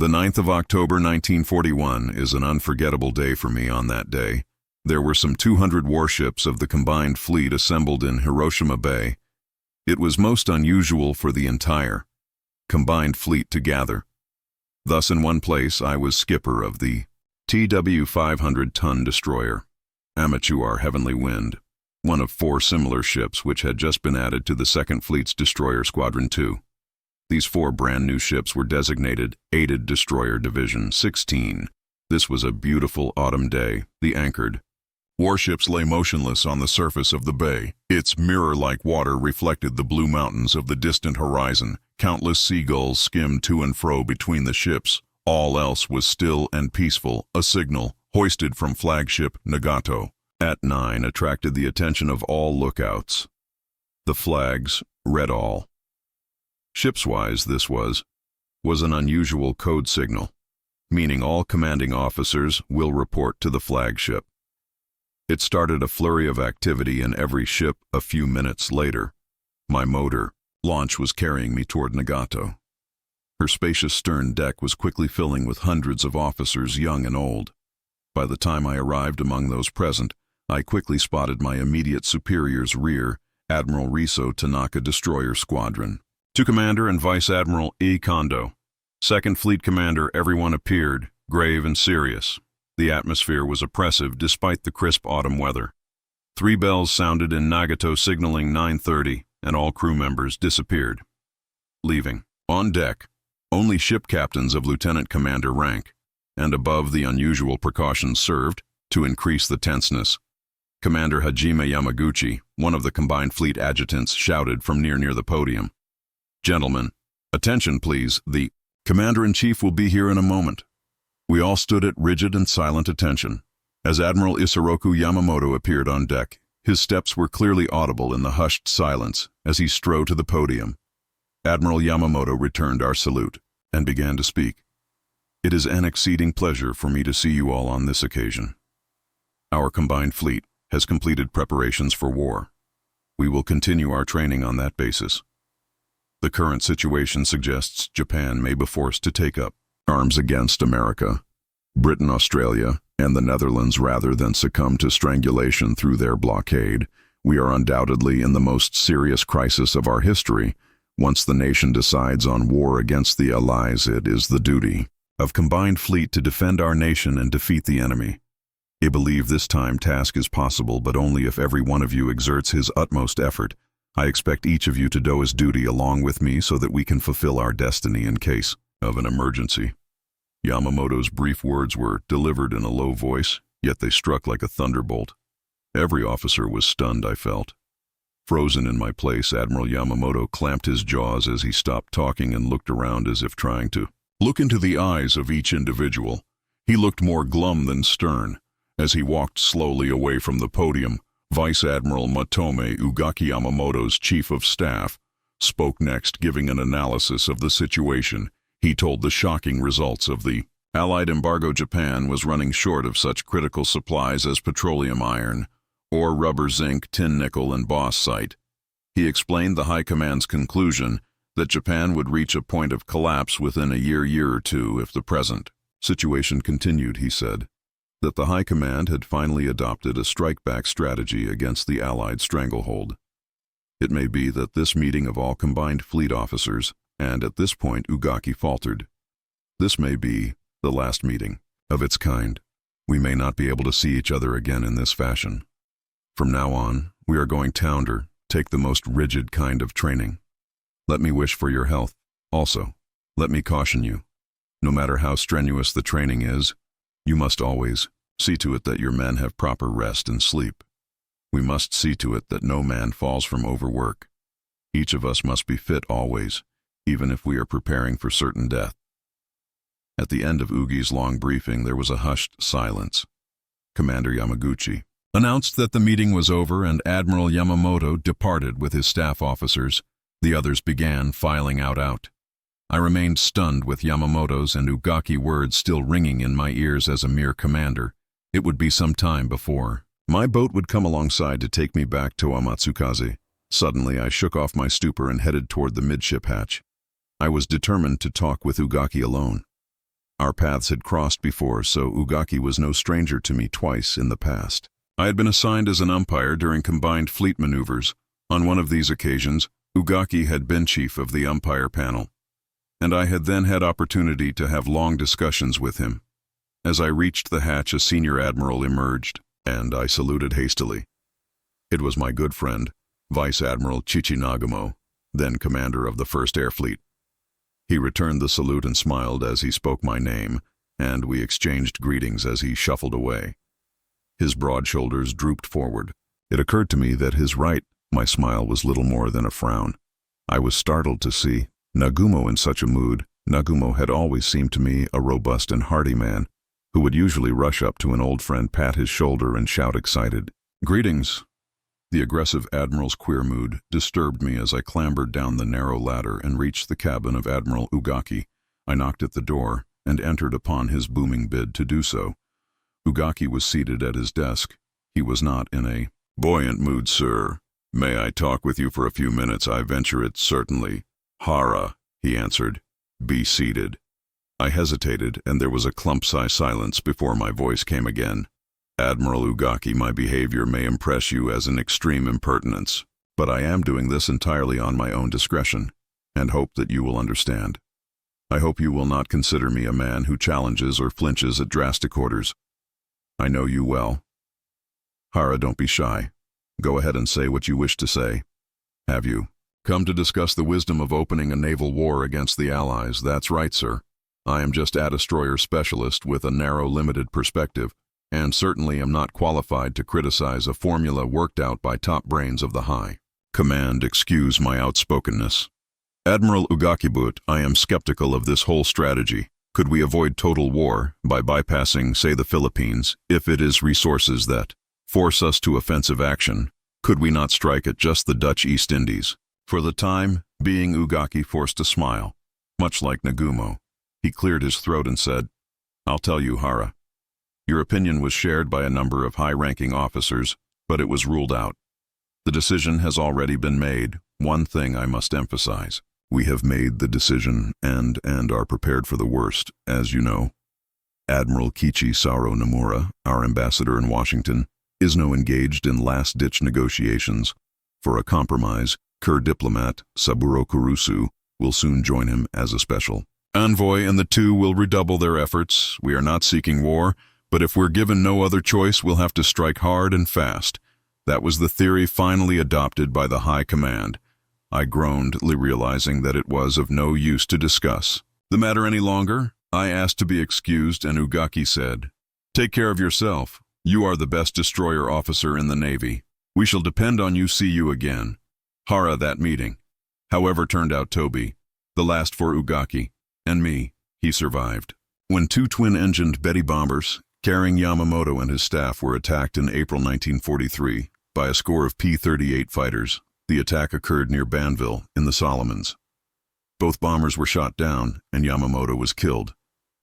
The 9th of October 1941 is an unforgettable day for me. On that day, there were some 200 warships of the combined fleet assembled in Hiroshima Bay. It was most unusual for the entire combined fleet to gather. Thus, in one place, I was skipper of the TW 500-ton destroyer, Amateur Heavenly Wind, one of 4 similar ships which had just been added to the 2nd Fleet's Destroyer Squadron 2. These 4 brand new ships were designated Aided Destroyer Division 16. This was a beautiful autumn day. The anchored warships lay motionless on the surface of the bay. Its mirror-like water reflected the blue mountains of the distant horizon. Countless seagulls skimmed to and fro between the ships. All else was still and peaceful. A signal, hoisted from flagship Nagato at 9, attracted the attention of all lookouts. The flags read all. Shipswise, this was an unusual code signal, meaning all commanding officers will report to the flagship. It started a flurry of activity in every ship. A few minutes later, my motor launch was carrying me toward Nagato. Her spacious stern deck was quickly filling with hundreds of officers, young and old. By the time I arrived among those present, I quickly spotted my immediate superior's rear, Admiral Riso Tanaka Destroyer Squadron. To Commander and Vice Admiral E. Kondo, 2nd Fleet Commander. Everyone appeared grave and serious. The atmosphere was oppressive despite the crisp autumn weather. 3 bells sounded in Nagato signaling 9:30, and all crew members disappeared, leaving. On deck, only ship captains of lieutenant commander rank, and above, the unusual precautions served to increase the tenseness. Commander Hajime Yamaguchi, one of the combined fleet adjutants, shouted from near the podium, "Gentlemen, attention please, the Commander-in-Chief will be here in a moment." We all stood at rigid and silent attention as Admiral Isoroku Yamamoto appeared on deck. His steps were clearly audible in the hushed silence as he strode to the podium. Admiral Yamamoto returned our salute and began to speak. "It is an exceeding pleasure for me to see you all on this occasion. Our combined fleet has completed preparations for war. We will continue our training on that basis. The current situation suggests Japan may be forced to take up arms against America, Britain, Australia, and the Netherlands rather than succumb to strangulation through their blockade. We are undoubtedly in the most serious crisis of our history. Once the nation decides on war against the Allies, it is the duty of combined fleet to defend our nation and defeat the enemy. I believe this time task is possible, but only if every one of you exerts his utmost effort. I expect each of you to do his duty along with me so that we can fulfill our destiny in case of an emergency." Yamamoto's brief words were delivered in a low voice, yet they struck like a thunderbolt. Every officer was stunned, I felt. Frozen in my place, Admiral Yamamoto clamped his jaws as he stopped talking and looked around as if trying to look into the eyes of each individual. He looked more glum than stern. As he walked slowly away from the podium, Vice Admiral Matome Ugaki Yamamoto's Chief of Staff spoke next, giving an analysis of the situation. He told the shocking results of the Allied embargo. Japan was running short of such critical supplies as petroleum iron, ore, rubber, zinc, tin, nickel, and bauxite. He explained the High Command's conclusion that Japan would reach a point of collapse within a year or two if the present situation continued. He said that the High Command had finally adopted a strike-back strategy against the Allied stranglehold. It may be that this meeting of all combined fleet officers, and at this point Ugaki faltered, this may be the last meeting of its kind. We may not be able to see each other again in this fashion. From now on, we are going to take the most rigid kind of training. Let me wish for your health. Also, let me caution you, no matter how strenuous the training is, you must always see to it that your men have proper rest and sleep. We must see to it that no man falls from overwork. Each of us must be fit always, even if we are preparing for certain death." At the end of Ugi's long briefing, there was a hushed silence. Commander Yamaguchi announced that the meeting was over and Admiral Yamamoto departed with his staff officers. The others began filing out. I remained stunned with Yamamoto's and Ugaki words still ringing in my ears. As a mere commander, it would be some time before my boat would come alongside to take me back to Amatsukaze. Suddenly, I shook off my stupor and headed toward the midship hatch. I was determined to talk with Ugaki alone. Our paths had crossed before, so Ugaki was no stranger to me twice in the past. I had been assigned as an umpire during combined fleet maneuvers. On one of these occasions, Ugaki had been chief of the umpire panel, and I had then had opportunity to have long discussions with him. As I reached the hatch, a senior admiral emerged, and I saluted hastily. It was my good friend, Vice Admiral Chichinagamo, then commander of the 1st Air Fleet. He returned the salute and smiled as he spoke my name, and we exchanged greetings as he shuffled away. His broad shoulders drooped forward. It occurred to me that my smile was little more than a frown. I was startled to see Nagumo in such a mood. Nagumo had always seemed to me a robust and hearty man, who would usually rush up to an old friend, pat his shoulder, and shout excited, "Greetings!" The aggressive admiral's queer mood disturbed me as I clambered down the narrow ladder and reached the cabin of Admiral Ugaki. I knocked at the door and entered upon his booming bid to do so. Ugaki was seated at his desk. He was not in a buoyant mood. "Sir, may I talk with you for a few minutes? I venture it, certainly." "Hara," he answered. "Be seated." I hesitated, and there was a clump-sized silence before my voice came again. "Admiral Ugaki, my behavior may impress you as an extreme impertinence, but I am doing this entirely on my own discretion, and hope that you will understand. I hope you will not consider me a man who challenges or flinches at drastic orders. I know you well." "Hara, don't be shy. Go ahead and say what you wish to say." "Have you come to discuss the wisdom of opening a naval war against the Allies?" "That's right, sir. I am just a destroyer specialist with a narrow, limited perspective, and certainly am not qualified to criticize a formula worked out by top brains of the high command. Excuse my outspokenness. Admiral Ugakibut, I am skeptical of this whole strategy. Could we avoid total war by bypassing, say, the Philippines, if it is resources that force us to offensive action? Could we not strike at just the Dutch East Indies?" For the time being, Ugaki forced a smile, much like Nagumo. He cleared his throat and said, "I'll tell you, Hara. Your opinion was shared by a number of high-ranking officers, but it was ruled out. The decision has already been made. One thing I must emphasize. We have made the decision and are prepared for the worst, as you know. Admiral Kichi Saro Nomura, our ambassador in Washington, is now engaged in last-ditch negotiations for a compromise. Kur diplomat Saburo Kurusu will soon join him as a special envoy, and the two will redouble their efforts. We are not seeking war, but if we're given no other choice, we'll have to strike hard and fast. That was the theory finally adopted by the High Command." I groaned, realizing that it was of no use to discuss the matter any longer. I asked to be excused, and Ugaki said, "Take care of yourself. You are the best destroyer officer in the Navy. We shall depend on you. See you again." Hara, that meeting, however, turned out to be the last for Ugaki and me. He survived. When two twin-engined Betty bombers carrying Yamamoto and his staff were attacked in April 1943 by a score of P-38 fighters, the attack occurred near Banville in the Solomons. Both bombers were shot down, and Yamamoto was killed,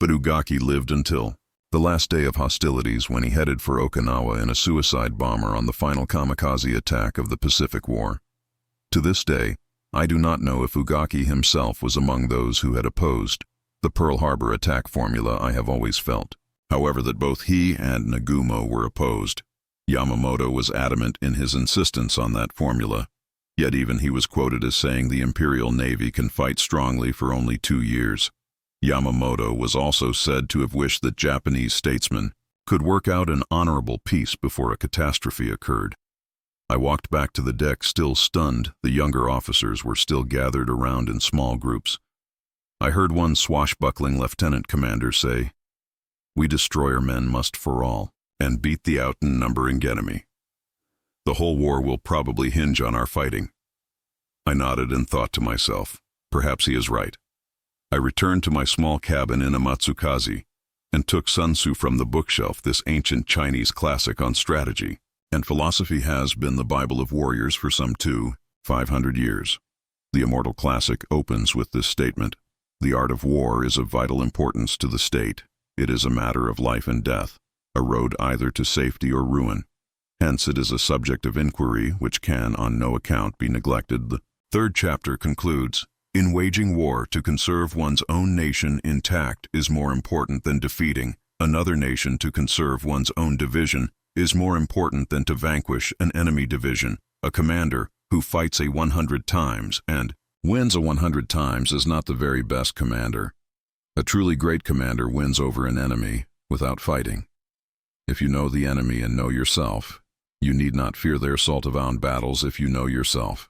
but Ugaki lived until the last day of hostilities, when he headed for Okinawa in a suicide bomber on the final kamikaze attack of the Pacific War. To this day, I do not know if Ugaki himself was among those who had opposed the Pearl Harbor attack formula. I have always felt, however, that both he and Nagumo were opposed. Yamamoto was adamant in his insistence on that formula, yet even he was quoted as saying the Imperial Navy can fight strongly for only 2 years. Yamamoto was also said to have wished that Japanese statesmen could work out an honorable peace before a catastrophe occurred. I walked back to the deck, still stunned. The younger officers were still gathered around in small groups. I heard one swashbuckling lieutenant commander say, "We destroyer men must for all, and beat the outnumbering enemy. The whole war will probably hinge on our fighting." I nodded and thought to myself, perhaps he is right. I returned to my small cabin in Amatsukaze and took Sun Tzu from the bookshelf, this ancient Chinese classic on strategy and philosophy has been the Bible of warriors for some 500 years. The immortal classic opens with this statement: "The art of war is of vital importance to the state. It is a matter of life and death, a road either to safety or ruin. Hence it is a subject of inquiry which can on no account be neglected." The third chapter concludes, In waging war, to conserve one's own nation intact is more important than defeating another nation. To conserve one's own division is more important than to vanquish an enemy division. A commander who fights 100 times and wins 100 times is not the very best commander. A truly great commander wins over an enemy without fighting. If you know the enemy and know yourself, you need not fear their assault-bound battles if you know yourself,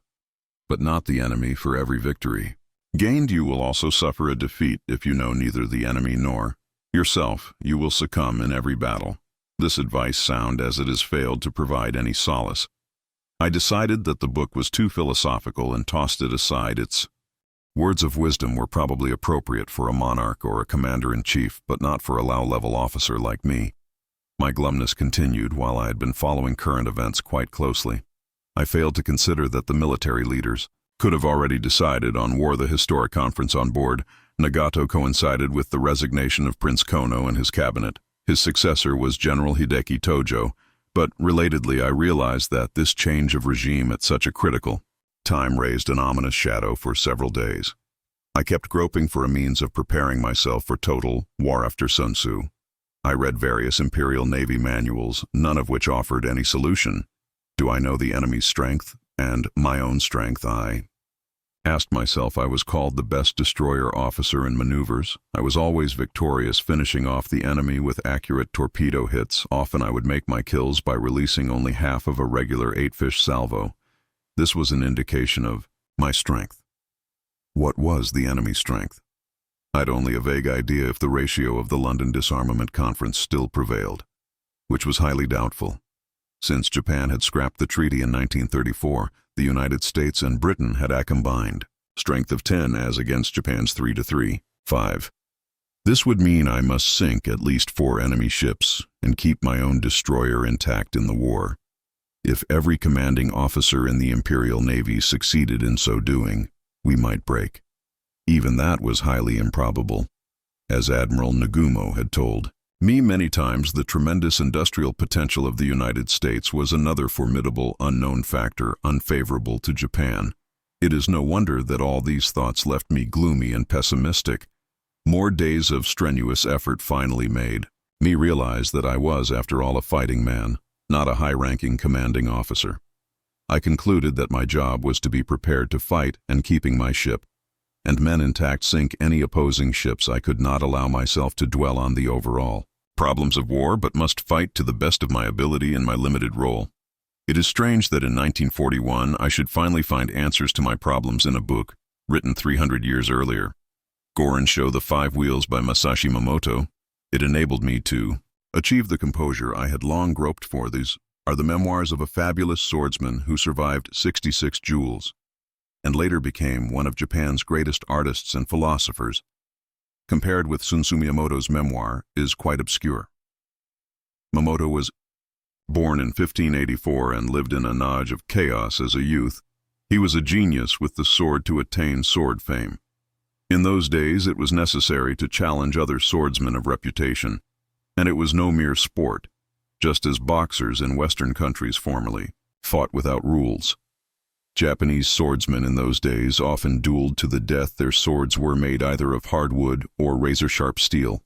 but not the enemy for every victory gained. You will also suffer a defeat if you know neither the enemy nor yourself. You will succumb in every battle. This advice, sound as it has failed to provide any solace, I decided that the book was too philosophical and tossed it aside. Its words of wisdom were probably appropriate for a monarch or a commander-in-chief, but not for a low-level officer like me. My glumness continued while I had been following current events quite closely. I failed to consider that the military leaders could have already decided on war. The historic conference on board Nagato coincided with the resignation of Prince Kono and his cabinet. His successor was General Hideki Tojo, but relatedly I realized that this change of regime at such a critical time raised an ominous shadow for several days. I kept groping for a means of preparing myself for total war after Sun Tzu. I read various Imperial Navy manuals, none of which offered any solution. Do I know the enemy's strength and my own strength? I asked myself. I was called the best destroyer officer in maneuvers. I was always victorious, finishing off the enemy with accurate torpedo hits. Often I would make my kills by releasing only half of a regular 8-fish salvo. This was an indication of my strength. What was the enemy's strength? I'd only a vague idea if the ratio of the London Disarmament Conference still prevailed, which was highly doubtful. Since Japan had scrapped the treaty in 1934, the United States and Britain had a combined strength of 10 as against Japan's 3-3, 5. This would mean I must sink at least 4 enemy ships and keep my own destroyer intact in the war. If every commanding officer in the Imperial Navy succeeded in so doing, we might break. Even that was highly improbable. As Admiral Nagumo had told me many times, the tremendous industrial potential of the United States was another formidable unknown factor unfavorable to Japan. It is no wonder that all these thoughts left me gloomy and pessimistic. More days of strenuous effort finally made me realize that I was, after all, a fighting man, not a high-ranking commanding officer. I concluded that my job was to be prepared to fight and keeping my ship and men intact sink any opposing ships. I could not allow myself to dwell on the overall problems of war, but must fight to the best of my ability in my limited role. It is strange that in 1941 I should finally find answers to my problems in a book written 300 years earlier. Goran Show the 5 Wheels by Masashi Momoto. It enabled me to achieve the composure I had long groped for. These are the memoirs of a fabulous swordsman who survived 66 duels and later became one of Japan's greatest artists and philosophers. Compared with Sun Tzu, Miyamoto's memoir is quite obscure. Momoto was born in 1584 and lived in an age of chaos as a youth. He was a genius with the sword to attain sword fame. In those days it was necessary to challenge other swordsmen of reputation, and it was no mere sport, just as boxers in Western countries formerly fought without rules. Japanese swordsmen in those days often dueled to the death. Their swords were made either of hardwood or razor-sharp steel.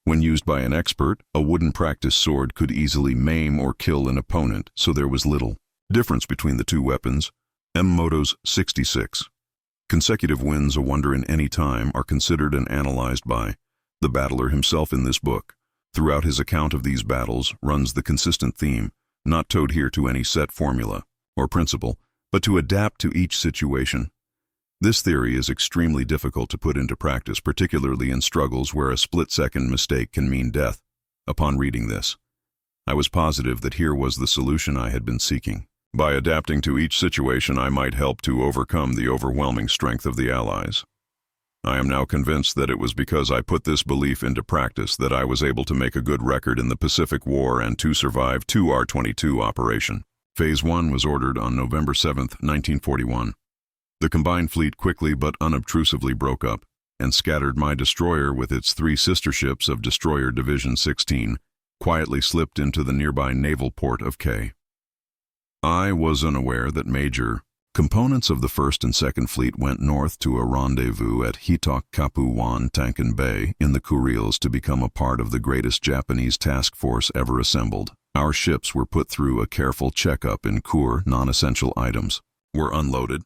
When used by an expert, a wooden practice sword could easily maim or kill an opponent, so there was little difference between the two weapons. Moto's 66 consecutive wins, a wonder in any time, are considered and analyzed by the battler himself in this book. Throughout his account of these battles runs the consistent theme, not to adhere to any set formula or principle, but to adapt to each situation. This theory is extremely difficult to put into practice, particularly in struggles where a split-second mistake can mean death. Upon reading this, I was positive that here was the solution I had been seeking. By adapting to each situation, I might help to overcome the overwhelming strength of the Allies. I am now convinced that it was because I put this belief into practice that I was able to make a good record in the Pacific War and to survive 2 R-22 operation. Phase 1 was ordered on November 7, 1941. The combined fleet quickly but unobtrusively broke up and scattered. My destroyer, with its 3 sister ships of Destroyer Division 16, quietly slipped into the nearby naval port of K. I was unaware that Major Components of the 1st and 2nd Fleet went north to a rendezvous at Hitok Kapu-wan Tankan Bay in the Kuriles to become a part of the greatest Japanese task force ever assembled. Our ships were put through a careful checkup in Kur. Non-essential items were unloaded.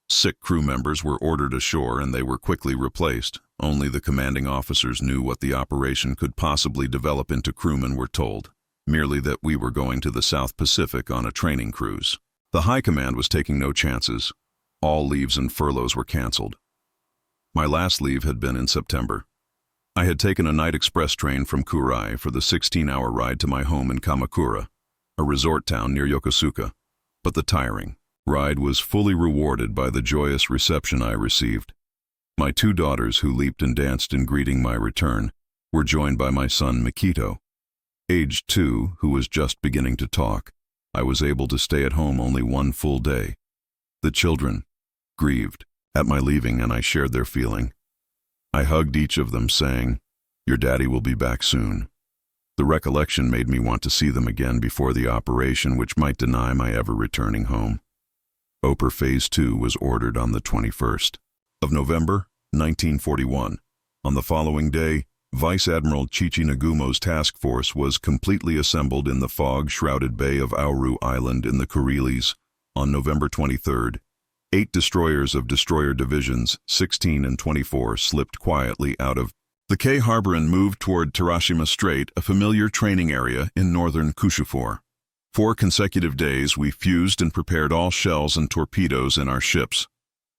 Sick crew members were ordered ashore and they were quickly replaced. Only the commanding officers knew what the operation could possibly develop into. Crewmen were told merely that we were going to the South Pacific on a training cruise. The high command was taking no chances. All leaves and furloughs were canceled. My last leave had been in September. I had taken a night express train from Kurai for the 16-hour ride to my home in Kamakura, a resort town near Yokosuka. But the tiring ride was fully rewarded by the joyous reception I received. My 2 daughters, who leaped and danced in greeting my return, were joined by my son Mikito, aged 2, who was just beginning to talk. I was able to stay at home only 1 full day. The children grieved at my leaving, and I shared their feeling. I hugged each of them, saying, "Your daddy will be back soon." The recollection made me want to see them again before the operation, which might deny my ever returning home. Oper Phase 2 was ordered on the 21st of November, 1941. On the following day, Vice Admiral Chichi Nagumo's task force was completely assembled in the fog-shrouded bay of Auru Island in the Kuriles. On November 23rd, 8 destroyers of destroyer divisions 16 and 24 slipped quietly out of the K Harbor and moved toward Terashima Strait, a familiar training area in northern Kushufor. 4 consecutive days we fused and prepared all shells and torpedoes in our ships.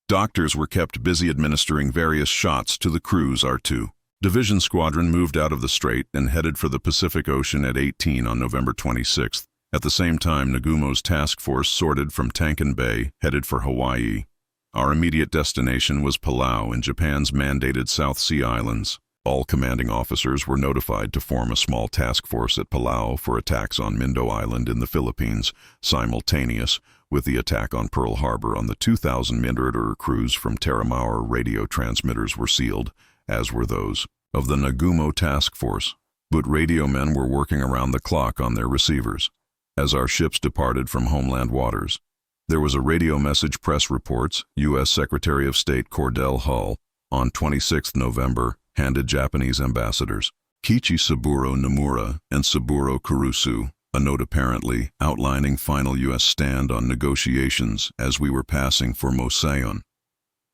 Doctors were kept busy administering various shots to the crews. Our 2 Division Squadron moved out of the strait and headed for the Pacific Ocean at 18 on November 26th. At the same time, Nagumo's task force sorted from Tankan Bay, headed for Hawaii. Our immediate destination was Palau in Japan's mandated South Sea Islands. All commanding officers were notified to form a small task force at Palau for attacks on Mindo Island in the Philippines, simultaneous with the attack on Pearl Harbor. On the 2,000 Liberator crews from Terramauer, radio transmitters were sealed, as were those of the Nagumo task force. But radio men were working around the clock on their receivers. As our ships departed from homeland waters, there was a radio message. Press reports, U.S. Secretary of State Cordell Hull, on 26 November, handed Japanese ambassadors Kiichi Saburo Nomura and Saburo Kurusu a note apparently outlining final U.S. stand on negotiations as we were passing for Mosaon.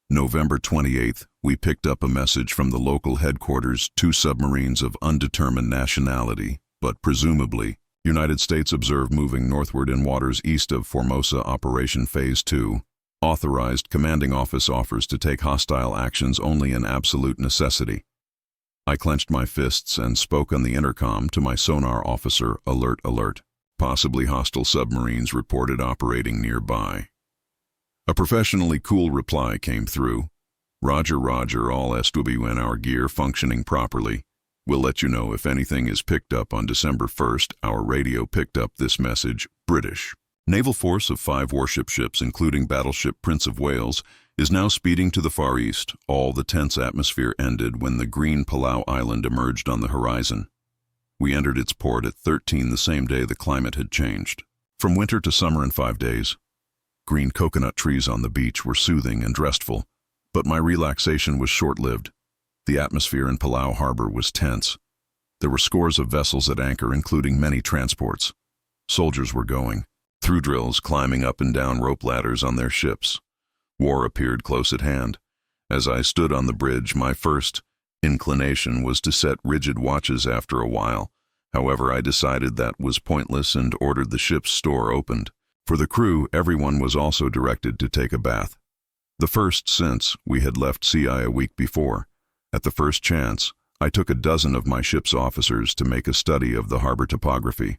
November 28th, we picked up a message from the local headquarters. 2 submarines of undetermined nationality, but presumably United States, observed moving northward in waters east of Formosa. Operation Phase 2. Authorized. Commanding office offers to take hostile actions only in absolute necessity. I clenched my fists and spoke on the intercom to my sonar officer. Alert, alert. Possibly hostile submarines reported operating nearby. A professionally cool reply came through. Roger, roger, all SW in our gear functioning properly. We'll let you know if anything is picked up. On December 1st, our radio picked up this message. British naval force of 5 warship ships, including battleship Prince of Wales, is now speeding to the Far East. All the tense atmosphere ended when the green Palau Island emerged on the horizon. We entered its port at 13 the same day the climate had changed. From winter to summer in 5 days. Green coconut trees on the beach were soothing and restful, but my relaxation was short-lived. The atmosphere in Palau Harbor was tense. There were scores of vessels at anchor, including many transports. Soldiers were going through drills, climbing up and down rope ladders on their ships. War appeared close at hand. As I stood on the bridge, my first inclination was to set rigid watches. After a while, however, I decided that was pointless and ordered the ship's store opened. For the crew, everyone was also directed to take a bath. The first since we had left CI a week before. At the first chance, I took a dozen of my ship's officers to make a study of the harbor topography.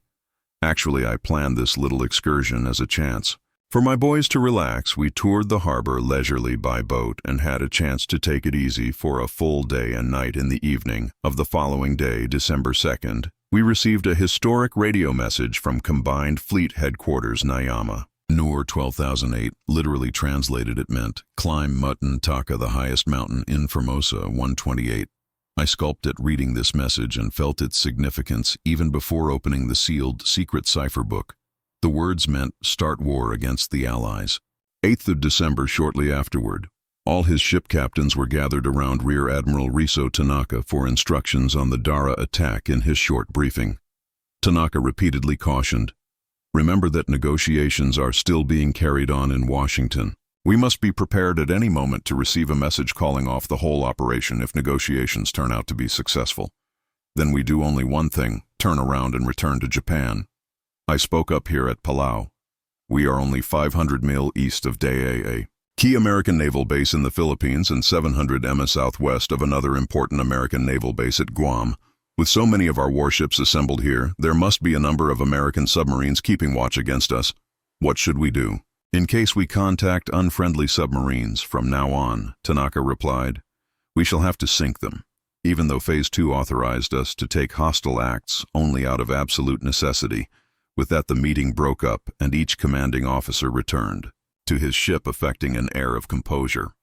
Actually, I planned this little excursion as a chance for my boys to relax. We toured the harbor leisurely by boat and had a chance to take it easy for a full day and night. In the evening of the following day, December 2nd, we received a historic radio message from Combined Fleet Headquarters, Nayama. Noor 12,008, literally translated it meant, climb Mutton Taka, the highest mountain in Formosa, 128. I sculpted at reading this message and felt its significance even before opening the sealed secret cipher book. The words meant start war against the Allies. 8th of December, shortly afterward, all his ship captains were gathered around Rear Admiral Riso Tanaka for instructions on the Dara attack. In his short briefing, Tanaka repeatedly cautioned, "Remember that negotiations are still being carried on in Washington. We must be prepared at any moment to receive a message calling off the whole operation if negotiations turn out to be successful. Then we do only one thing, turn around and return to Japan. I spoke up here at Palau. We are only 500 mil east of Daa, key American naval base in the Philippines, and 700 mi southwest of another important American naval base at Guam. With so many of our warships assembled here, there must be a number of American submarines keeping watch against us. What should we do? In case we contact unfriendly submarines from now on," Tanaka replied, "we shall have to sink them, even though Phase 2 authorized us to take hostile acts only out of absolute necessity." With that, the meeting broke up and each commanding officer returned to his ship, affecting an air of composure.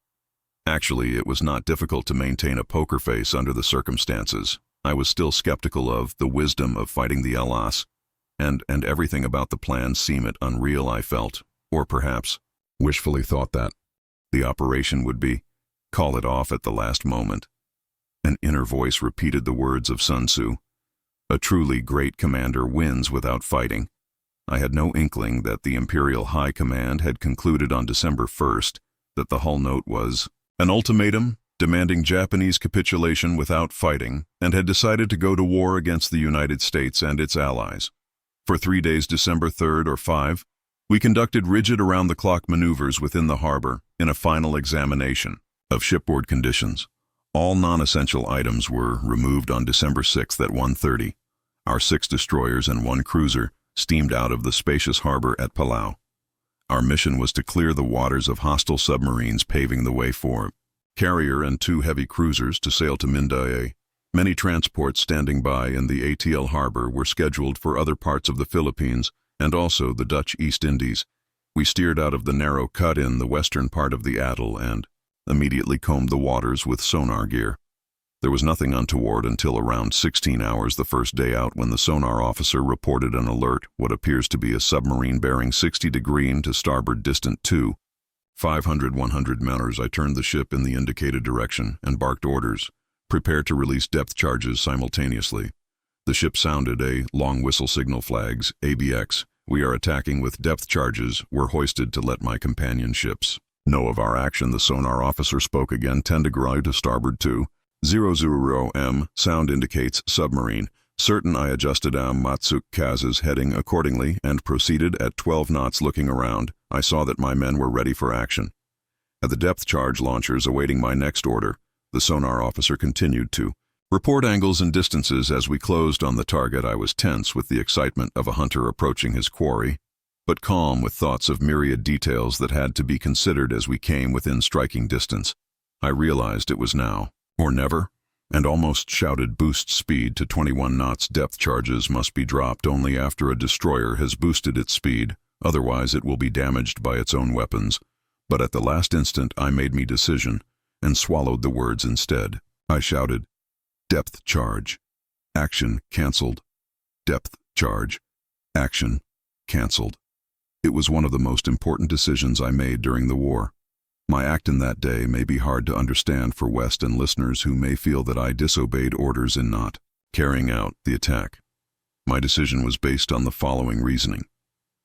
Actually, it was not difficult to maintain a poker face under the circumstances. I was still skeptical of the wisdom of fighting the LAS, and everything about the plan seemed unreal. I felt, or perhaps wishfully thought, that the operation would be call it off at the last moment. An inner voice repeated the words of Sun Tzu, "A truly great commander wins without fighting." I had no inkling that the Imperial High Command had concluded on December 1st that the hull note was an ultimatum demanding Japanese capitulation without fighting, and had decided to go to war against the United States and its allies. For 3 days, December 3rd or 5, we conducted rigid around-the-clock maneuvers within the harbor in a final examination of shipboard conditions. All non-essential items were removed on December 6th at 1:30. Our 6 destroyers and 1 cruiser steamed out of the spacious harbor at Palau. Our mission was to clear the waters of hostile submarines, paving the way for carrier and 2 heavy cruisers to sail to Mindanao. Many transports standing by in the ATL harbor were scheduled for other parts of the Philippines and also the Dutch East Indies. We steered out of the narrow cut in the western part of the atoll and immediately combed the waters with sonar gear. There was nothing untoward until around 16 hours the first day out, when the sonar officer reported an alert, what appears to be a submarine bearing 60 degrees to starboard, distant 500-100 meters. I turned the ship in the indicated direction and barked orders, "Prepare to release depth charges simultaneously." The ship sounded a long whistle. Signal flags, ABX, "We are attacking with depth charges," were hoisted to let my companion ships know of our action. The sonar officer spoke again, 10 degrees to starboard 200 m, sound indicates submarine. Certain, I adjusted Matsukaze's heading accordingly and proceeded at 12 knots. Looking around, I saw that my men were ready for action. At the depth charge launchers awaiting my next order, the sonar officer continued to report angles and distances. As we closed on the target, I was tense with the excitement of a hunter approaching his quarry, but calm with thoughts of myriad details that had to be considered as we came within striking distance. I realized it was now or never, and almost shouted, "Boost speed to 21 knots. Depth charges must be dropped only after a destroyer has boosted its speed, otherwise it will be damaged by its own weapons." But at the last instant I made me decision and swallowed the words instead. I shouted, "Depth charge. Action cancelled. Depth charge. Action cancelled." It was one of the most important decisions I made during the war. My act in that day may be hard to understand for West and listeners who may feel that I disobeyed orders in not carrying out the attack. My decision was based on the following reasoning.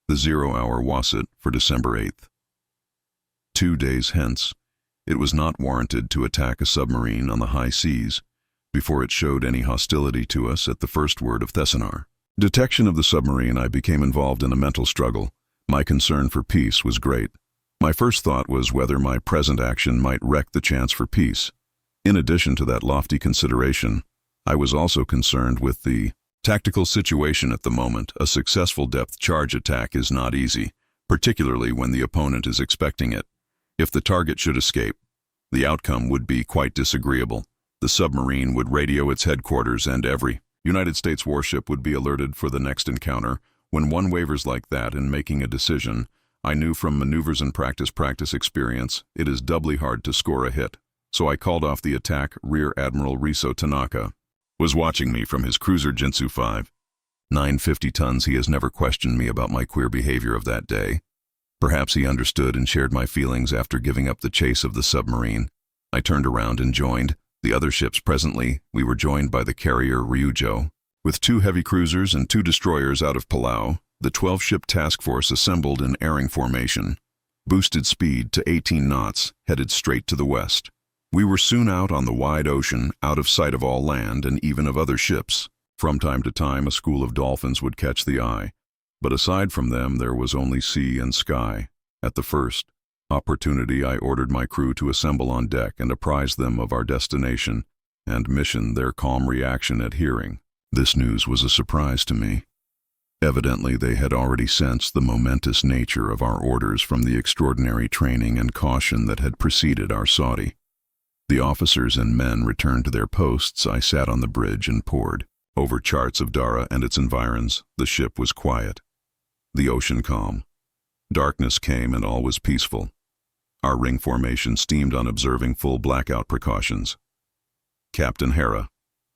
The 0-hour was it for December 8th. 2 days hence, it was not warranted to attack a submarine on the high seas before it showed any hostility to us at the first word of Thessanar. Detection of the submarine, I became involved in a mental struggle. My concern for peace was great. My first thought was whether my present action might wreck the chance for peace. In addition to that lofty consideration, I was also concerned with the tactical situation at the moment. A successful depth charge attack is not easy, particularly when the opponent is expecting it. If the target should escape, the outcome would be quite disagreeable. The submarine would radio its headquarters and every United States warship would be alerted for the next encounter. When one wavers like that in making a decision, I knew from maneuvers and practice experience, it is doubly hard to score a hit. So I called off the attack. Rear Admiral Riso Tanaka was watching me from his cruiser Jinsu 5. 950 tons. He has never questioned me about my queer behavior of that day. Perhaps he understood and shared my feelings after giving up the chase of the submarine. I turned around and joined the other ships. Presently, we were joined by the carrier Ryujo. With 2 heavy cruisers and 2 destroyers out of Palau, the 12-ship task force assembled in airing formation, boosted speed to 18 knots, headed straight to the west. We were soon out on the wide ocean, out of sight of all land and even of other ships. From time to time, a school of dolphins would catch the eye, but aside from them, there was only sea and sky. At the first opportunity, I ordered my crew to assemble on deck and apprise them of our destination and mission. Their calm reaction at hearing this news was a surprise to me. Evidently, they had already sensed the momentous nature of our orders from the extraordinary training and caution that had preceded our sortie. The officers and men returned to their posts. I sat on the bridge and pored over charts of Dara and its environs. The ship was quiet, the ocean calm. Darkness came and all was peaceful. Our ring formation steamed on, observing full blackout precautions. Captain Hera.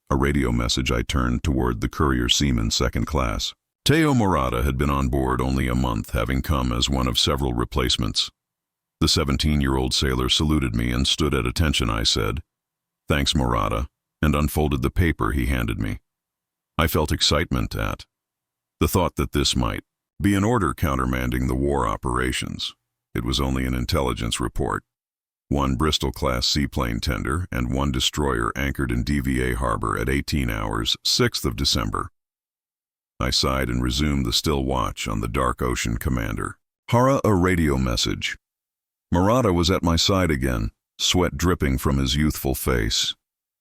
A radio message. I turned toward the courier seaman, second class. Teo Murata had been on board only a month, having come as one of several replacements. The 17-year-old sailor saluted me and stood at attention. I said, "Thanks, Murata," and unfolded the paper he handed me. I felt excitement at the thought that this might be an order countermanding the war operations. It was only an intelligence report. 1 Bristol-class seaplane tender and 1 destroyer anchored in DVA harbor at 18 hours, 6th of December. I sighed and resumed the still watch on the dark ocean. Commander Hara. A radio message. Murata was at my side again, sweat dripping from his youthful face.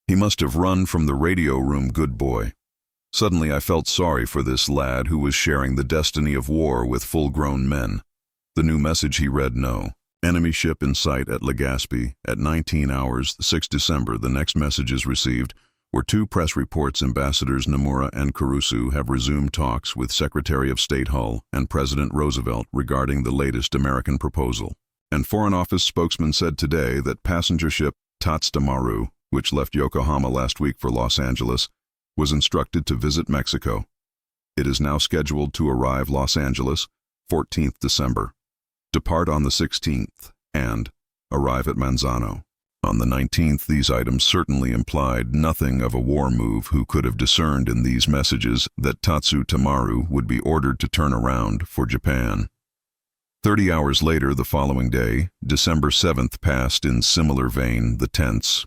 He must have run from the radio room. Good boy. Suddenly I felt sorry for this lad who was sharing the destiny of war with full-grown men. The new message he read: no. Enemy ship in sight at Legazpi at 19 hours, 6 December. The next messages received were 2 press reports. Ambassadors Nomura and Kurusu have resumed talks with Secretary of State Hull and President Roosevelt regarding the latest American proposal. And Foreign Office spokesman said today that passenger ship Tatsuta Maru, which left Yokohama last week for Los Angeles, was instructed to visit Mexico. It is now scheduled to arrive Los Angeles 14th December, depart on the 16th, and arrive at Manzano on the 19th. These items certainly implied nothing of a war move. Who could have discerned in these messages that Tatsuta Maru would be ordered to turn around for Japan? 30 hours later, the following day, December 7th, passed in similar vein. The tense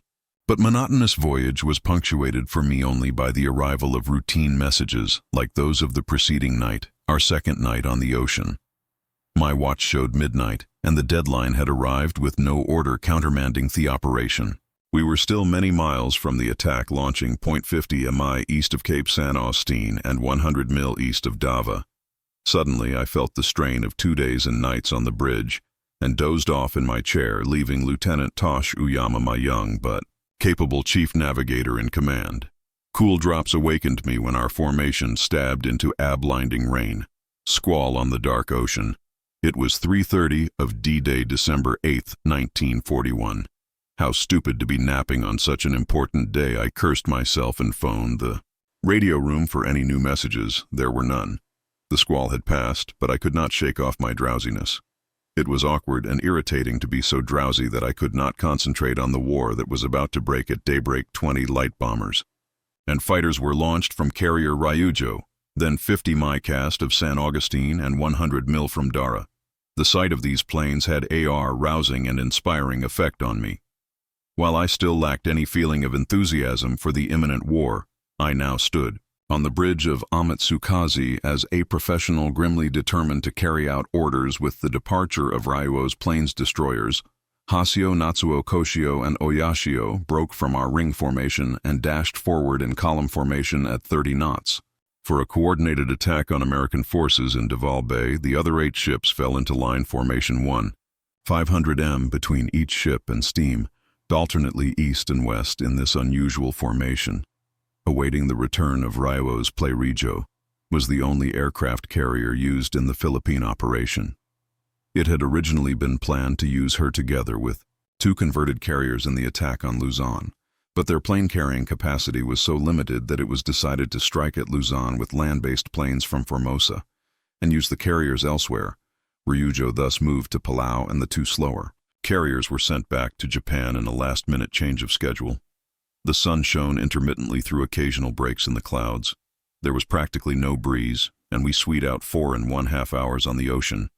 but monotonous voyage was punctuated for me only by the arrival of routine messages like those of the preceding night, our second night on the ocean. My watch showed midnight, and the deadline had arrived with no order countermanding the operation. We were still many miles from the attack, launching .50 mi east of Cape San Augustine and 100 mil east of Dava. Suddenly I felt the strain of 2 days and nights on the bridge, and dozed off in my chair, leaving Lieutenant Tosh Uyama, my young but capable chief navigator, in command. Cool drops awakened me when our formation stabbed into blinding rain. Squall on the dark ocean. It was 3:30 of D-Day, December 8, 1941. How stupid to be napping on such an important day. I cursed myself and phoned the radio room for any new messages. There were none. The squall had passed, but I could not shake off my drowsiness. It was awkward and irritating to be so drowsy that I could not concentrate on the war that was about to break at daybreak. 20 light bombers and fighters were launched from carrier Ryujo, then 50 mi cast of San Augustine and 100 mil from Dara. The sight of these planes had a rousing and inspiring effect on me. While I still lacked any feeling of enthusiasm for the imminent war, I now stood on the bridge of Amatsukaze as a professional, grimly determined to carry out orders. With the departure of Ryuo's planes destroyers, Haseo, Natsuo, Koshio, and Oyashio broke from our ring formation and dashed forward in column formation at 30 knots. For a coordinated attack on American forces in Deval Bay, the other 8 ships fell into line formation 1, 500 m between each ship, and steamed alternately east and west in this unusual formation. Awaiting the return of Ryuo's Play-Rijo was the only aircraft carrier used in the Philippine operation. It had originally been planned to use her together with 2 converted carriers in the attack on Luzon, but their plane-carrying capacity was so limited that it was decided to strike at Luzon with land-based planes from Formosa and use the carriers elsewhere, Ryujo thus moved to Palau and the two slower carriers were sent back to Japan in a last-minute change of schedule. The sun shone intermittently through occasional breaks in the clouds. There was practically no breeze, and we sweat out 4.5 hours on the ocean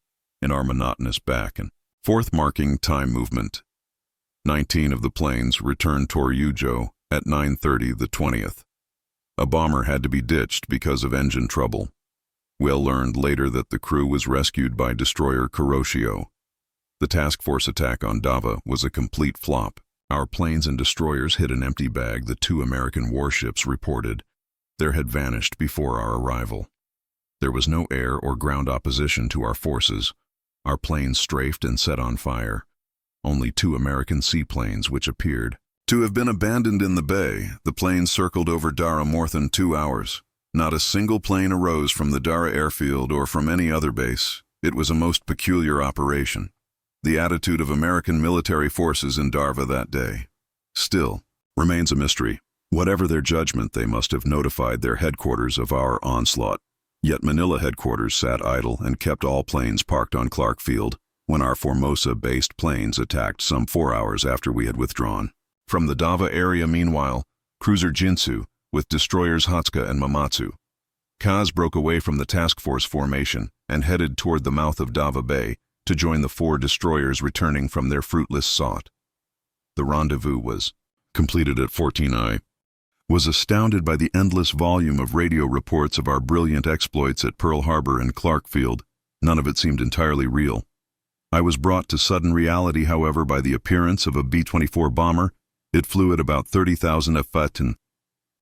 in our monotonous back and forth marking time movement. 19 of the planes returned to Ryujo at 9:30 the 20th. A bomber had to be ditched because of engine trouble. Will learned later that the crew was rescued by destroyer Kuroshio. The task force attack on Dava was a complete flop. Our planes and destroyers hit an empty bag the two American warships reported there had vanished before our arrival. There was no air or ground opposition to our forces. Our planes strafed and set on fire. Only two American seaplanes which appeared to have been abandoned in the bay. The planes circled over Dara more than 2 hours. Not a single plane arose from the Dara airfield or from any other base. It was a most peculiar operation. The attitude of American military forces in Darva that day still remains a mystery. Whatever their judgment, they must have notified their headquarters of our onslaught. Yet Manila headquarters sat idle and kept all planes parked on Clark Field when our Formosa-based planes attacked some 4 hours after we had withdrawn. From the Dava area, meanwhile, cruiser Jinsu, with destroyers Hatsuka and Mamatsu, Kaz broke away from the task force formation and headed toward the mouth of Dava Bay to join the 4 destroyers returning from their fruitless saught. The rendezvous was completed at 14I. Was astounded by the endless volume of radio reports of our brilliant exploits at Pearl Harbor and Clark Field. None of it seemed entirely real. I was brought to sudden reality, however, by the appearance of a B-24 bomber. It flew at about 30,000 feet and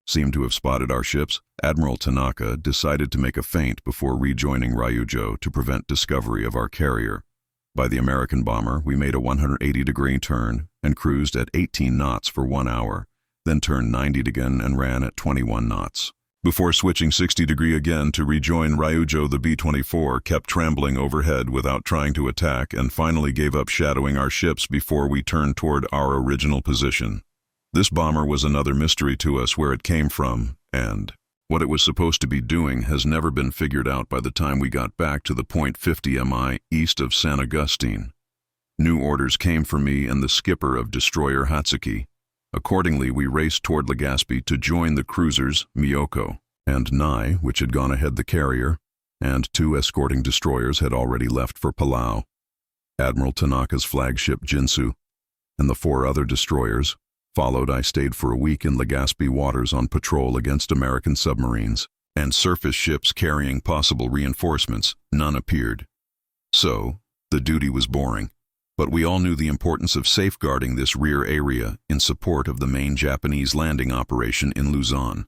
seemed to have spotted our ships. Admiral Tanaka decided to make a feint before rejoining Ryujo to prevent discovery of our carrier. By the American bomber, we made a 180-degree turn and cruised at 18 knots for 1 hour, then turned 90 again and ran at 21 knots. Before switching 60-degree again to rejoin Ryujo, the B-24 kept trembling overhead without trying to attack and finally gave up shadowing our ships before we turned toward our original position. This bomber was another mystery to us. Where it came from and what it was supposed to be doing has never been figured out by the time we got back to the point 50 mi east of San Agustin. New orders came for me and the skipper of destroyer Hatsuki. Accordingly, we raced toward Legazpi to join the cruisers Miyoko and Nai, which had gone ahead the carrier, and 2 escorting destroyers had already left for Palau. Admiral Tanaka's flagship Jinsu and the 4 other destroyers followed. I stayed for a week in Legazpi waters on patrol against American submarines and surface ships carrying possible reinforcements. None appeared. So, the duty was boring. But we all knew the importance of safeguarding this rear area in support of the main Japanese landing operation in Luzon.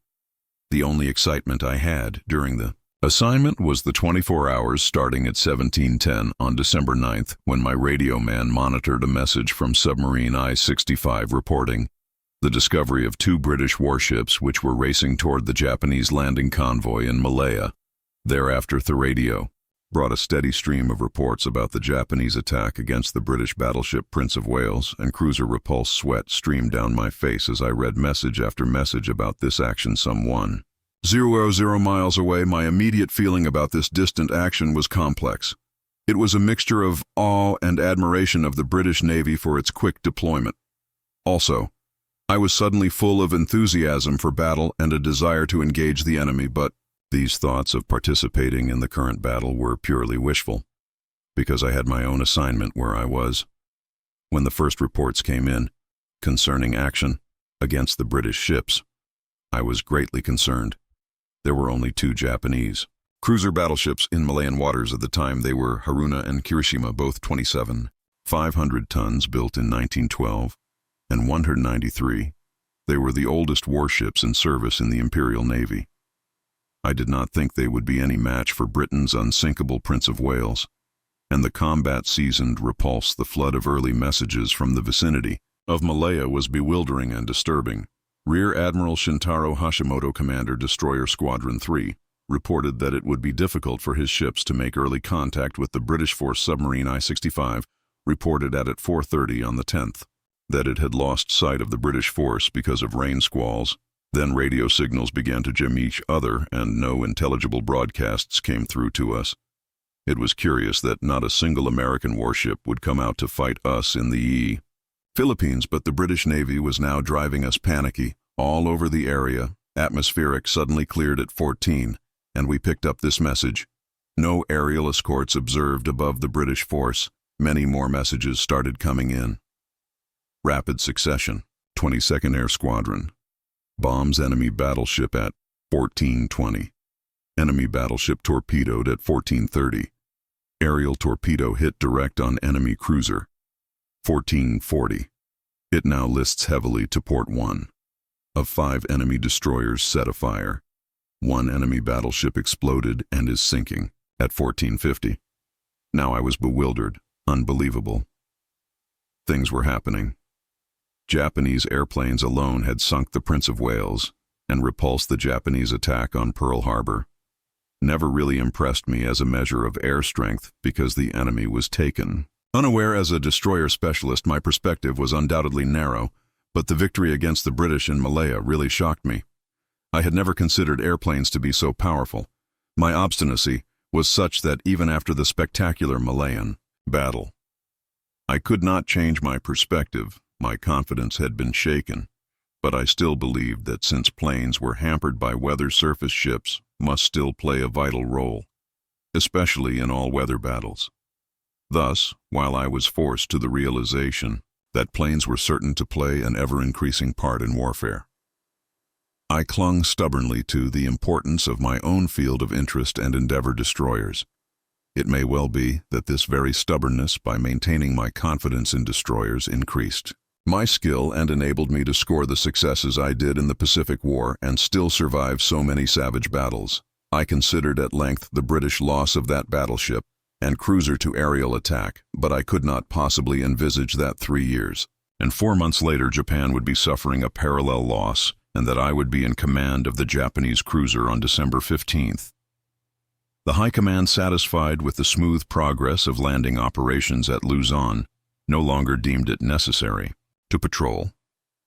The only excitement I had during the assignment was the 24 hours starting at 17:10 on December 9th, when my radio man monitored a message from submarine I-65 reporting the discovery of 2 British warships which were racing toward the Japanese landing convoy in Malaya. Thereafter, the radio brought a steady stream of reports about the Japanese attack against the British battleship Prince of Wales, and cruiser Repulse. Sweat streamed down my face as I read message after message about this action some 1,000 miles away. My immediate feeling about this distant action was complex. It was a mixture of awe and admiration of the British Navy for its quick deployment. Also, I was suddenly full of enthusiasm for battle and a desire to engage the enemy, but these thoughts of participating in the current battle were purely wishful, because I had my own assignment where I was. When the first reports came in concerning action against the British ships, I was greatly concerned. There were only 2 Japanese cruiser battleships in Malayan waters at the time. They were Haruna and Kirishima, both 27,500 tons, built in 1912, and 193. They were the oldest warships in service in the Imperial Navy. I did not think they would be any match for Britain's unsinkable Prince of Wales, and the combat-seasoned Repulse. The flood of early messages from the vicinity of Malaya was bewildering and disturbing. Rear Admiral Shintaro Hashimoto, Commander Destroyer Squadron 3, reported that it would be difficult for his ships to make early contact with the British force submarine I-65, reported at 4:30 on the 10th, that it had lost sight of the British force because of rain squalls. Then radio signals began to jam each other and no intelligible broadcasts came through to us. It was curious that not a single American warship would come out to fight us in the Philippines, but the British Navy was now driving us panicky. All over the area, atmospheric suddenly cleared at 14, and we picked up this message. No aerial escorts observed above the British force. Many more messages started coming in. Rapid succession. 22nd Air Squadron. Bombs enemy battleship at 14:20. Enemy battleship torpedoed at 14:30. Aerial torpedo hit direct on enemy cruiser. 14:40. It now lists heavily to port 1. Of 5 enemy destroyers set afire. 1 enemy battleship exploded and is sinking at 14:50. Now I was bewildered, unbelievable. Things were happening. Japanese airplanes alone had sunk the Prince of Wales and repulsed the Japanese attack on Pearl Harbor. Never really impressed me as a measure of air strength because the enemy was taken. Unaware as a destroyer specialist, my perspective was undoubtedly narrow, but the victory against the British in Malaya really shocked me. I had never considered airplanes to be so powerful. My obstinacy was such that even after the spectacular Malayan battle, I could not change my perspective. My confidence had been shaken, but I still believed that since planes were hampered by weather, surface ships must still play a vital role, especially in all-weather battles. Thus, while I was forced to the realization that planes were certain to play an ever-increasing part in warfare, I clung stubbornly to the importance of my own field of interest and endeavor, destroyers. It may well be that this very stubbornness, by maintaining my confidence in destroyers, increased my skill and enabled me to score the successes I did in the Pacific War and still survive so many savage battles. I considered at length the British loss of that battleship and cruiser to aerial attack, but I could not possibly envisage that 3 years, and 4 months later Japan would be suffering a parallel loss, and that I would be in command of the Japanese cruiser on December 15th. The High Command, satisfied with the smooth progress of landing operations at Luzon, no longer deemed it necessary to patrol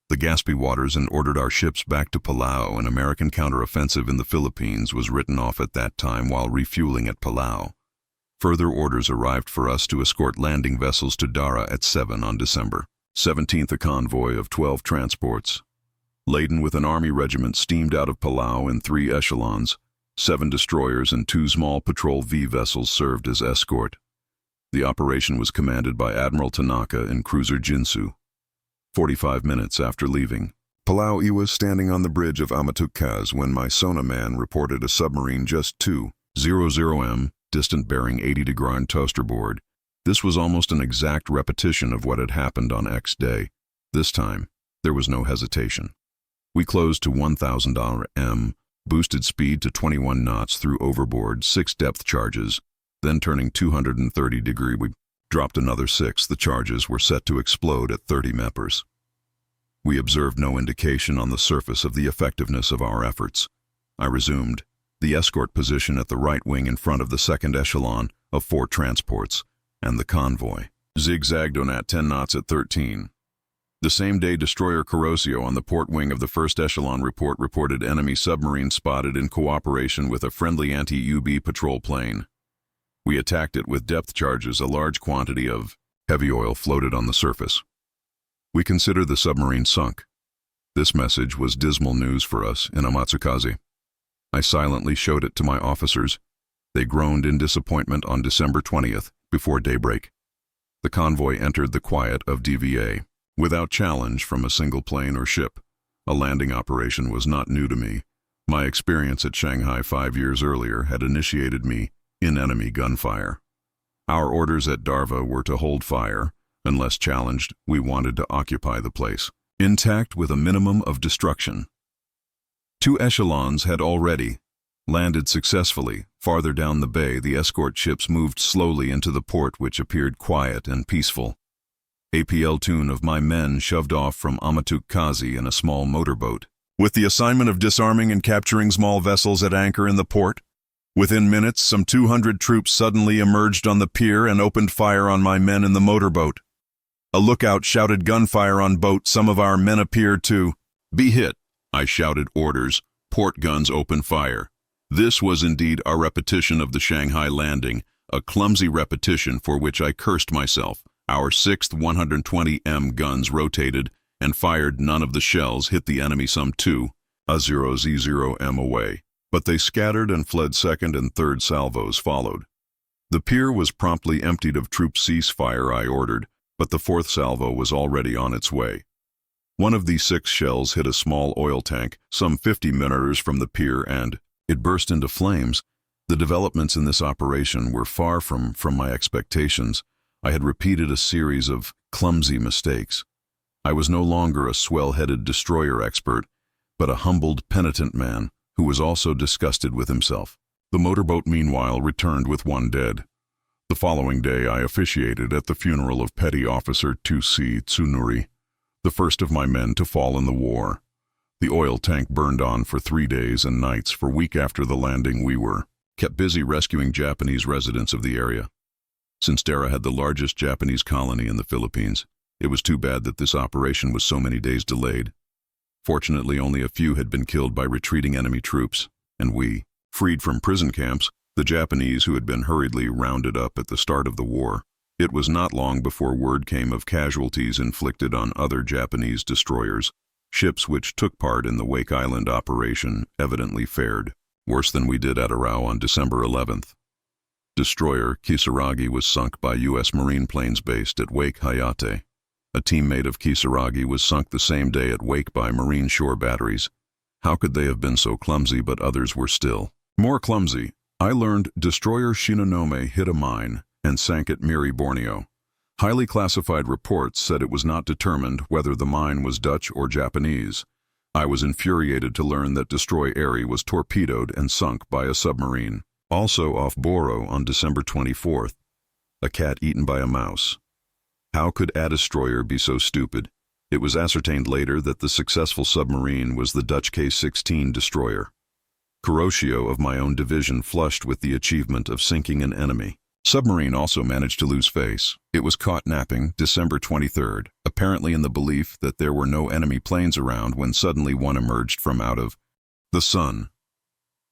the Gaspi waters and ordered our ships back to Palau. An American counteroffensive in the Philippines was written off at that time while refueling at Palau. Further orders arrived for us to escort landing vessels to Dara at 7 on December 17th. A convoy of 12 transports, laden with an army regiment, steamed out of Palau in 3 echelons. 7 destroyers and 2 small patrol V vessels served as escort. The operation was commanded by Admiral Tanaka and cruiser Jinsu. 45 minutes after leaving Palau, I was standing on the bridge of Amatukaz when my sonar man reported a submarine just 200 m distant, bearing 80 degrees to starboard. This was almost an exact repetition of what had happened on X day. This time, there was no hesitation. We closed to 1,000 m, boosted speed to 21 knots through overboard 6 depth charges, then turning 230 degrees, we dropped another 6. The charges were set to explode at 30 MEPers. We observed no indication on the surface of the effectiveness of our efforts. I resumed the escort position at the right wing in front of the second echelon of 4 transports, and the convoy zigzagged on at 10 knots at 13. The same day, destroyer Corosio on the port wing of the first echelon reported enemy submarine spotted in cooperation with a friendly anti-UB patrol plane. We attacked it with depth charges. A large quantity of heavy oil floated on the surface. We consider the submarine sunk. This message was dismal news for us in Amatsukaze. I silently showed it to my officers. They groaned in disappointment on December 20th, before daybreak. The convoy entered the quiet of DVA, without challenge from a single plane or ship. A landing operation was not new to me. My experience at Shanghai 5 years earlier had initiated me in enemy gunfire. Our orders at Darva were to hold fire. Unless challenged, we wanted to occupy the place, intact with a minimum of destruction. 2 echelons had already landed successfully. Farther down the bay, the escort ships moved slowly into the port, which appeared quiet and peaceful. A platoon of my men shoved off from Amatukkazi in a small motorboat, with the assignment of disarming and capturing small vessels at anchor in the port. Within minutes, some 200 troops suddenly emerged on the pier and opened fire on my men in the motorboat. A lookout shouted gunfire on boat. Some of our men appeared to be hit. I shouted orders. Port guns open fire. This was indeed a repetition of the Shanghai landing. a clumsy repetition for which I cursed myself. Our 6th 120mm guns rotated and fired. None of the shells hit the enemy, some 2.0Z0M away, but they scattered and fled. Second and third salvos followed. The pier was promptly emptied of troops. Ceasefire, I ordered, but the fourth salvo was already on its way. One of these 6 shells hit a small oil tank some 50 meters from the pier and it burst into flames. The developments in this operation were far from my expectations. I had repeated a series of clumsy mistakes. I was no longer a swell-headed destroyer expert, but a humbled, penitent man who was also disgusted with himself. The motorboat, meanwhile, returned with 1 dead. The following day, I officiated at the funeral of Petty Officer 2C Tsunuri, the first of my men to fall in the war. The oil tank burned on for 3 days and nights. For a week after the landing, we were kept busy rescuing Japanese residents of the area. Since Dara had the largest Japanese colony in the Philippines, it was too bad that this operation was so many days delayed. Fortunately, only a few had been killed by retreating enemy troops, and we, freed from prison camps, the Japanese who had been hurriedly rounded up at the start of the war. It was not long before word came of casualties inflicted on other Japanese destroyers. Ships which took part in the Wake Island operation evidently fared worse than we did at Arao on December 11th. Destroyer Kisaragi was sunk by U.S. Marine planes based at Wake Hayate. A teammate of Kisaragi was sunk the same day at Wake by Marine shore batteries. How could they have been so clumsy, but others were still more clumsy? I learned destroyer Shinonome hit a mine and sank at Miri, Borneo. Highly classified reports said it was not determined whether the mine was Dutch or Japanese. I was infuriated to learn that Destroy Eri was torpedoed and sunk by a submarine. Also off Boro on December 24th, a cat eaten by a mouse. How could a destroyer be so stupid? It was ascertained later that the successful submarine was the Dutch K-16 destroyer. Kuroshio of my own division flushed with the achievement of sinking an enemy submarine also managed to lose face. It was caught napping December 23rd, apparently in the belief that there were no enemy planes around, when suddenly one emerged from out of the sun.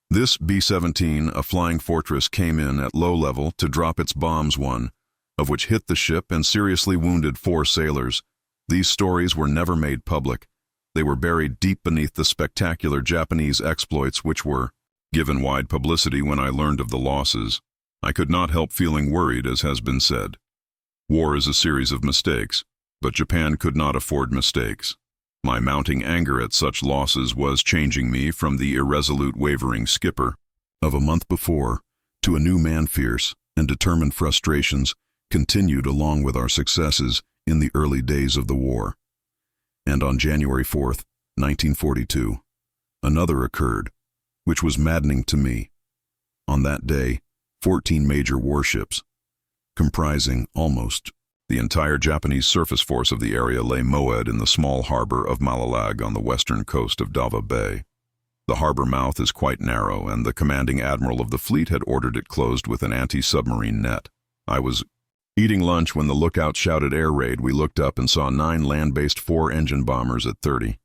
This B-17, a flying fortress, came in at low level to drop its bombs, one of which hit the ship and seriously wounded 4 sailors. These stories were never made public. They were buried deep beneath the spectacular Japanese exploits which were given wide publicity. When I learned of the losses, I could not help feeling worried, as has been said. War is a series of mistakes, but Japan could not afford mistakes. My mounting anger at such losses was changing me from the irresolute, wavering skipper of a month before to a new man. Fierce and determined frustrations continued along with our successes in the early days of the war. And on January 4th, 1942, another occurred, which was maddening to me. On that day, 14 major warships, comprising almost the entire Japanese surface force of the area, lay moored in the small harbor of Malalag on the western coast of Davao Bay. The harbor mouth is quite narrow, and the commanding admiral of the fleet had ordered it closed with an anti-submarine net. I was eating lunch when the lookout shouted air raid. We looked up and saw 9 land-based 4-engine bombers at 30,000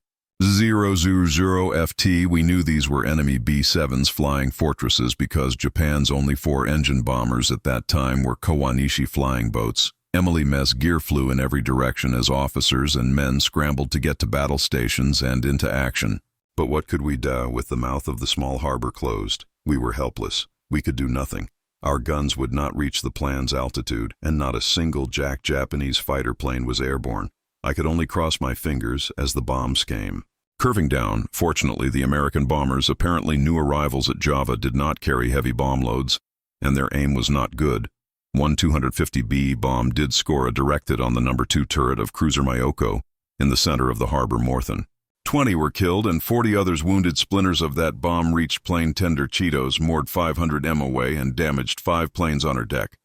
FT. We knew these were enemy B-7s flying fortresses because Japan's only 4-engine bombers at that time were Kawanishi flying boats. Emily Mess gear flew in every direction as officers and men scrambled to get to battle stations and into action. But what could we do with the mouth of the small harbor closed? We were helpless. We could do nothing. Our guns would not reach the plan's altitude, and not a single Japanese fighter plane was airborne. I could only cross my fingers as the bombs came curving down. Fortunately, the American bombers, apparently new arrivals at Java, did not carry heavy bomb loads, and their aim was not good. One 250B bomb did score a directed on the number 2 turret of cruiser Myoko in the center of the harbor Morthon. 20 were killed and 40 others wounded. Splinters of that bomb reached plane tender Cheetos, moored 500 m away, and damaged 5 planes on her deck.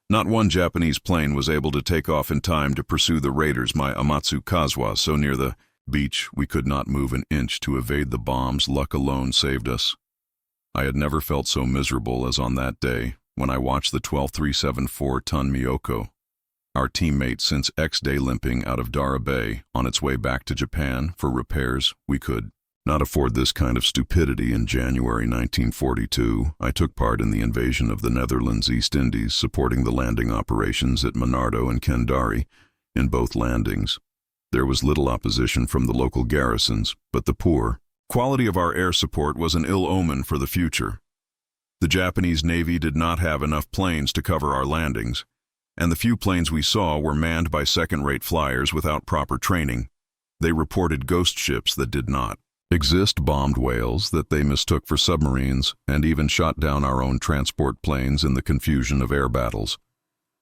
Not one Japanese plane was able to take off in time to pursue the raiders. My Amatsu Kazuha, so near the beach we could not move an inch to evade the bombs. Luck alone saved us. I had never felt so miserable as on that day when I watched the 12,374-ton Myoko, our teammate since X-Day, limping out of Dara Bay on its way back to Japan for repairs. We could not afford this kind of stupidity. In January 1942, I took part in the invasion of the Netherlands East Indies, supporting the landing operations at Monardo and Kendari. In both landings, there was little opposition from the local garrisons, but the poor quality of our air support was an ill omen for the future. The Japanese Navy did not have enough planes to cover our landings, and the few planes we saw were manned by second-rate flyers without proper training. They reported ghost ships that did not exist, bombed whales that they mistook for submarines, and even shot down our own transport planes in the confusion of air battles.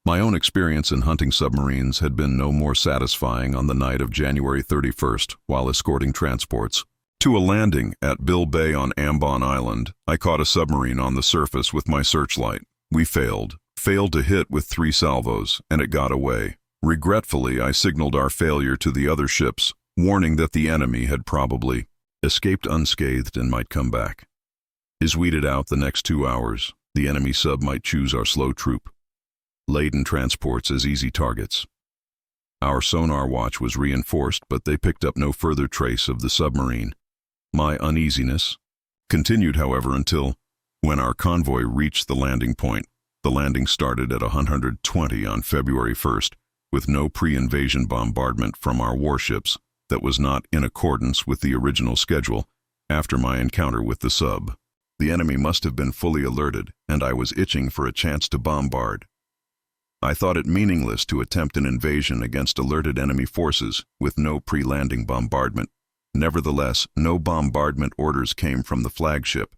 My own experience in hunting submarines had been no more satisfying on the night of January 31st while escorting transports to a landing at Bill Bay on Ambon Island. I caught a submarine on the surface with my searchlight. We failed to hit with 3 salvos, and it got away. Regretfully, I signaled our failure to the other ships, warning that the enemy had probably escaped unscathed and might come back. As we weeded out the next 2 hours, the enemy sub might choose our slow troop laden transports as easy targets. Our sonar watch was reinforced, but they picked up no further trace of the submarine. My uneasiness continued, however, until, when our convoy reached the landing point, the landing started at 120 on February 1st, with no pre-invasion bombardment from our warships. That was not in accordance with the original schedule. After my encounter with the sub, the enemy must have been fully alerted, and I was itching for a chance to bombard. I thought it meaningless to attempt an invasion against alerted enemy forces with no pre-landing bombardment. Nevertheless, no bombardment orders came from the flagship,